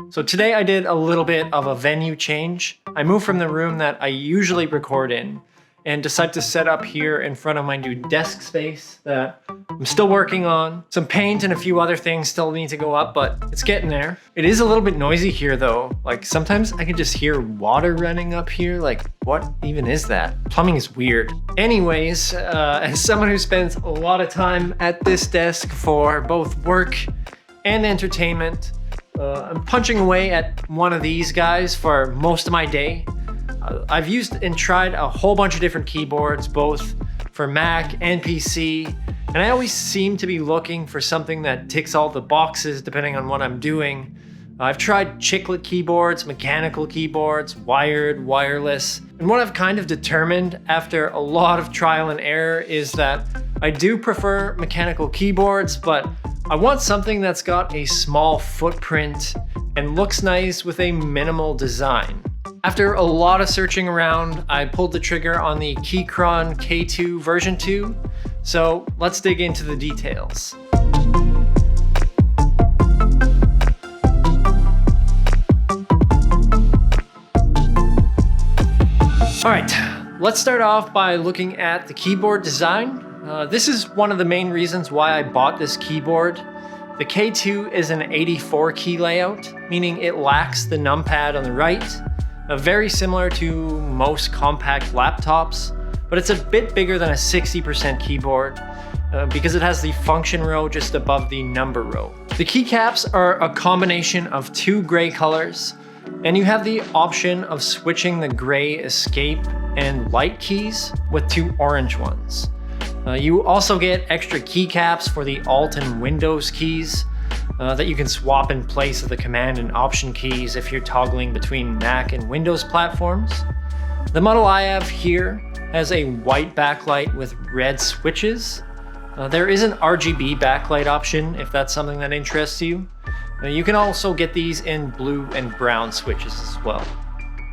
So today I did a little bit of a venue change. I moved from the room that I usually record in and decided to set up here in front of my new desk space that I'm still working on. Some paint and a few other things still need to go up, but it's getting there. It is a little bit noisy here though. Like sometimes I can just hear water running up here. Like what even is that? Plumbing is weird. Anyways, as someone who spends a lot of time at this desk for both work and entertainment, I'm punching away at one of these guys for most of my day. I've used and tried a whole bunch of different keyboards, both for Mac and PC, and I always seem to be looking for something that ticks all the boxes depending on what I'm doing. I've tried chiclet keyboards, mechanical keyboards, wired, wireless, and what I've kind of determined after a lot of trial and error is that I do prefer mechanical keyboards, but I want something that's got a small footprint and looks nice with a minimal design. After a lot of searching around, I pulled the trigger on the Keychron K2 version 2, so let's dig into the details. Alright, let's start off by looking at the keyboard design. This is one of the main reasons why I bought this keyboard. The K2 is an 84 key layout, meaning it lacks the numpad on the right. Very similar to most compact laptops, but it's a bit bigger than a 60% keyboard because it has the function row just above the number row. The keycaps are a combination of two gray colors, and you have the option of switching the gray escape and light keys with two orange ones. You also get extra keycaps for the Alt and Windows keys that you can swap in place of the Command and Option keys if you're toggling between Mac and Windows platforms. The model I have here has a white backlight with red switches. There is an RGB backlight option if that's something that interests you. You can also get these in blue and brown switches as well.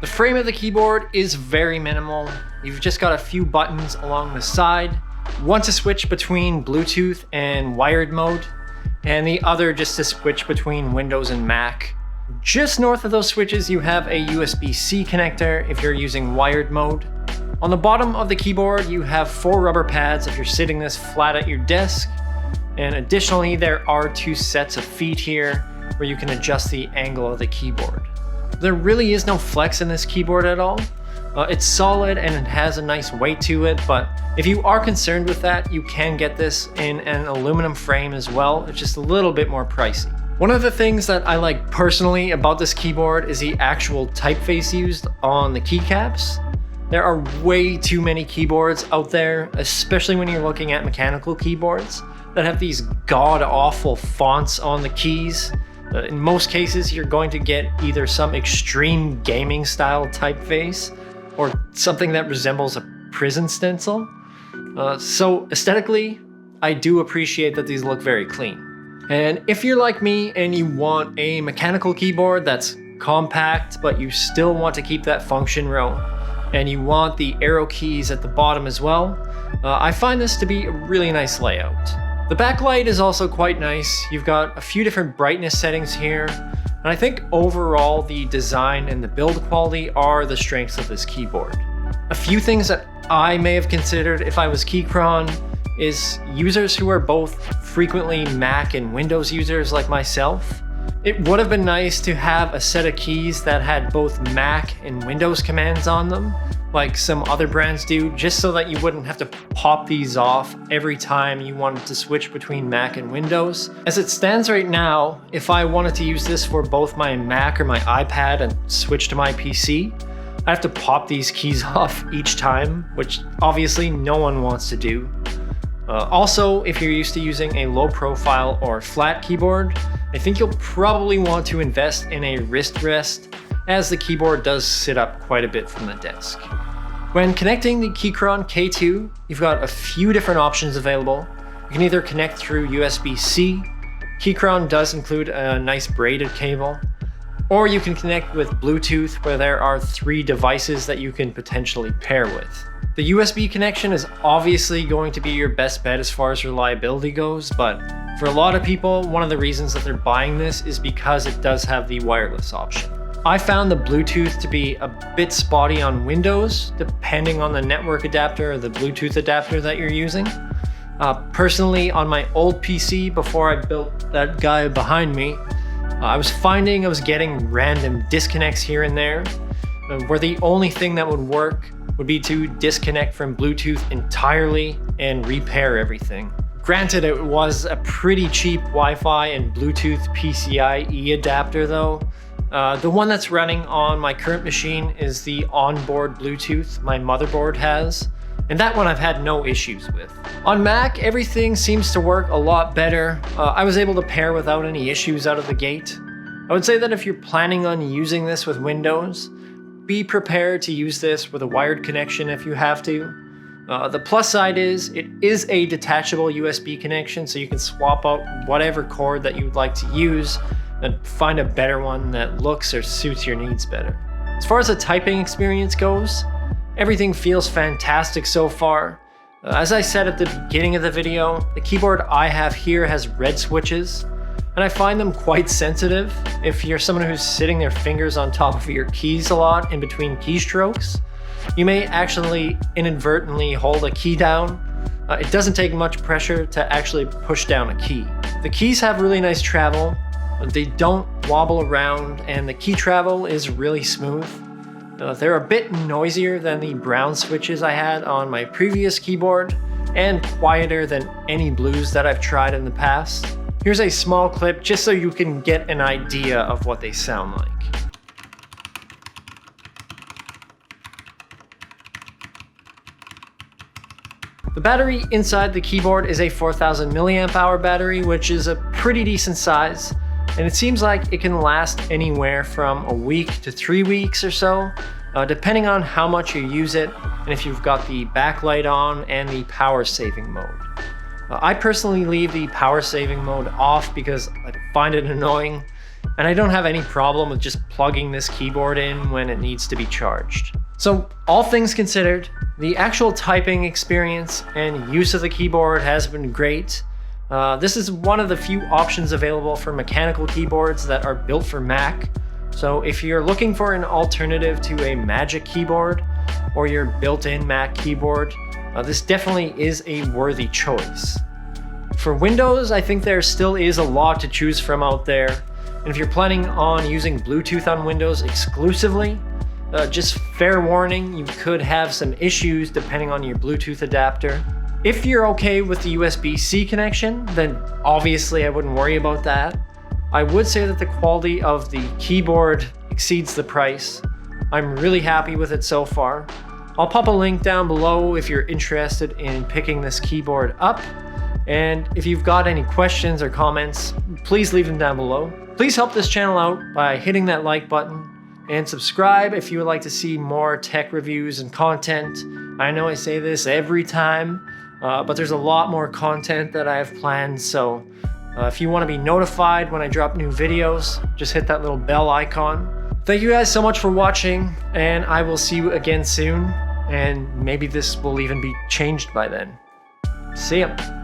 The frame of the keyboard is very minimal. You've just got a few buttons along the side, one to switch between Bluetooth and wired mode, and the other just to switch between Windows and Mac. Just north of those switches, you have a USB-C connector if you're using wired mode. On the bottom of the keyboard, you have 4 rubber pads if you're sitting this flat at your desk. And additionally, there are 2 sets of feet here where you can adjust the angle of the keyboard. There really is no flex in this keyboard at all. It's solid and it has a nice weight to it, but if you are concerned with that, you can get this in an aluminum frame as well. It's just a little bit more pricey. One of the things that I like personally about this keyboard is the actual typeface used on the keycaps. There are way too many keyboards out there, especially when you're looking at mechanical keyboards, that have these god-awful fonts on the keys. In most cases, you're going to get either some extreme gaming style typeface or something that resembles a prison stencil. So aesthetically, I do appreciate that these look very clean. And if you're like me and you want a mechanical keyboard that's compact, but you still want to keep that function row, and you want the arrow keys at the bottom as well, I find this to be a really nice layout. The backlight is also quite nice. You've got a few different brightness settings here, and I think overall the design and the build quality are the strengths of this keyboard. A few things that I may have considered if I was Keychron is users who are both frequently Mac and Windows users like myself. It would have been nice to have a set of keys that had both Mac and Windows commands on them, like some other brands do, just so that you wouldn't have to pop these off every time you wanted to switch between Mac and Windows. As it stands right now, if I wanted to use this for both my Mac or my iPad and switch to my PC, I have to pop these keys off each time, which obviously no one wants to do. Also, if you're used to using a low profile or flat keyboard, I think you'll probably want to invest in a wrist rest, as the keyboard does sit up quite a bit from the desk. When connecting the Keychron K2, you've got a few different options available. You can either connect through USB-C, Keychron does include a nice braided cable, or you can connect with Bluetooth, where there are 3 devices that you can potentially pair with. The USB connection is obviously going to be your best bet as far as reliability goes, but for a lot of people, one of the reasons that they're buying this is because it does have the wireless option. I found the Bluetooth to be a bit spotty on Windows, depending on the network adapter or the Bluetooth adapter that you're using. Personally, on my old PC, before I built that guy behind me, I was finding I was getting random disconnects here and there, where the only thing that would work would be to disconnect from Bluetooth entirely and repair everything. Granted, it was a pretty cheap Wi-Fi and Bluetooth PCIe adapter though. The one that's running on my current machine is the onboard Bluetooth my motherboard has, and that one I've had no issues with. On Mac, everything seems to work a lot better. I was able to pair without any issues out of the gate. I would say that if you're planning on using this with Windows, be prepared to use this with a wired connection if you have to. The plus side is it is a detachable USB connection, so you can swap out whatever cord that you'd like to use and find a better one that looks or suits your needs better. As far as the typing experience goes, everything feels fantastic so far. As I said at the beginning of the video, the keyboard I have here has red switches, and I find them quite sensitive. If you're someone who's sitting their fingers on top of your keys a lot in between keystrokes, you may actually inadvertently hold a key down. It doesn't take much pressure to actually push down a key. The keys have really nice travel, they don't wobble around, and the key travel is really smooth. They're a bit noisier than the brown switches I had on my previous keyboard, and quieter than any blues that I've tried in the past. Here's a small clip just so you can get an idea of what they sound like. The battery inside the keyboard is a 4000 milliamp hour battery, which is a pretty decent size, and it seems like it can last anywhere from a week to 3 weeks or so, depending on how much you use it and if you've got the backlight on and the power saving mode. I personally leave the power saving mode off because I find it annoying, and I don't have any problem with just plugging this keyboard in when it needs to be charged. So all things considered, the actual typing experience and use of the keyboard has been great. This is one of the few options available for mechanical keyboards that are built for Mac. So if you're looking for an alternative to a Magic keyboard or your built-in Mac keyboard, this definitely is a worthy choice. For Windows, I think there still is a lot to choose from out there. And if you're planning on using Bluetooth on Windows exclusively, just fair warning, you could have some issues depending on your Bluetooth adapter. If you're okay with the USB-C connection, then obviously I wouldn't worry about that. I would say that the quality of the keyboard exceeds the price. I'm really happy with it so far. I'll pop a link down below if you're interested in picking this keyboard up. And if you've got any questions or comments, please leave them down below. Please help this channel out by hitting that like button and subscribe if you would like to see more tech reviews and content. I know I say this every time, but there's a lot more content that I have planned. So if you want to be notified when I drop new videos, just hit that little bell icon. Thank you guys so much for watching, and I will see you again soon. And maybe this will even be changed by then. See ya.